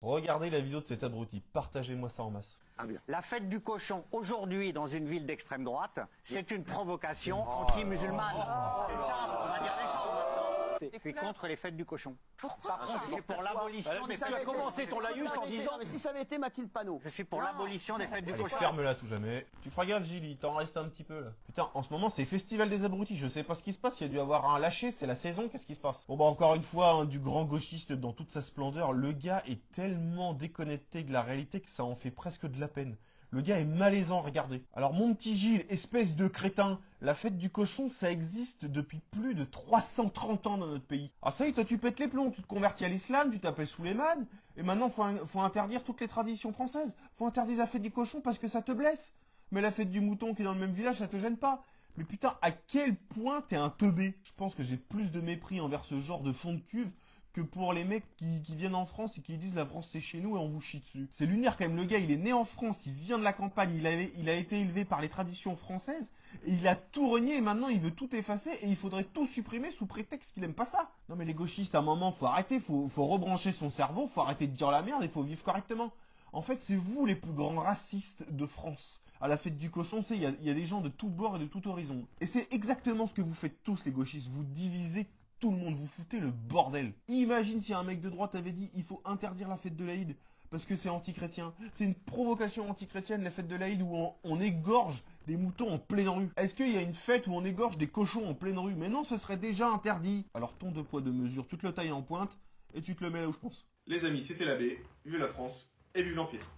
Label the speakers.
Speaker 1: Regardez la vidéo de cet abruti, partagez-moi ça en masse.
Speaker 2: Ah bien.
Speaker 3: La fête du cochon aujourd'hui dans une ville d'extrême droite, c'est une provocation anti-musulmane. C'est simple, on va dire les choses maintenant. Je suis contre les fêtes du cochon.
Speaker 2: Pourquoi
Speaker 3: Je suis pour l'abolition des
Speaker 2: Tu as commencé ton laïus en disant... Mais si ça avait été Mathilde Panot.
Speaker 3: Je suis pour l'abolition des fêtes du
Speaker 1: Allez,
Speaker 3: cochon.
Speaker 1: ferme-la tout jamais. Tu feras gaffe Gilles, il t'en reste un petit peu là. Putain, en ce moment c'est Festival des abrutis, je sais pas ce qui se passe, il y a dû avoir un lâché, c'est la saison, qu'est-ce qui se passe? Bon bah encore une fois, hein, du grand gauchiste dans toute sa splendeur, le gars est tellement déconnecté de la réalité que ça en fait presque de la peine. Le gars est malaisant, regardez. Alors mon petit Gilles, espèce de crétin, la fête du cochon, ça existe depuis plus de 330 ans dans notre pays. Ah ça y est, toi tu pètes les plombs, tu te convertis à l'islam, tu t'appelles Souleymane, et maintenant faut interdire toutes les traditions françaises. Faut interdire la fête du cochon parce que ça te blesse. Mais la fête du mouton qui est dans le même village, ça te gêne pas. Mais putain, à quel point t'es un teubé. Je pense que j'ai plus de mépris envers ce genre de fond de cuve que pour les mecs qui viennent en France et qui disent la France c'est chez nous et on vous chie dessus. C'est lunaire quand même, le gars il est né en France, il vient de la campagne, il a été élevé par les traditions françaises, et il a tout renié et maintenant il veut tout effacer et il faudrait tout supprimer sous prétexte qu'il aime pas ça. Non mais les gauchistes à un moment faut arrêter, faut rebrancher son cerveau, faut arrêter de dire la merde et faut vivre correctement. En fait c'est vous les plus grands racistes de France. À la fête du cochon, il y a des gens de tous bords et de tout horizon. Et c'est exactement ce que vous faites tous les gauchistes, vous divisez tout le monde, vous foutez le bordel. Imagine si un mec de droite avait dit il faut interdire la fête de l'Aïd parce que c'est anti-chrétien. C'est une provocation anti-chrétienne la fête de l'Aïd où on égorge des moutons en pleine rue. Est-ce qu'il y a une fête où on égorge des cochons en pleine rue? Mais non, ce serait déjà interdit. Alors ton deux poids deux mesures, tu te le tailles en pointe et tu te le mets là où je pense. Les amis, c'était l'abbé, vive la France et vive l'Empire.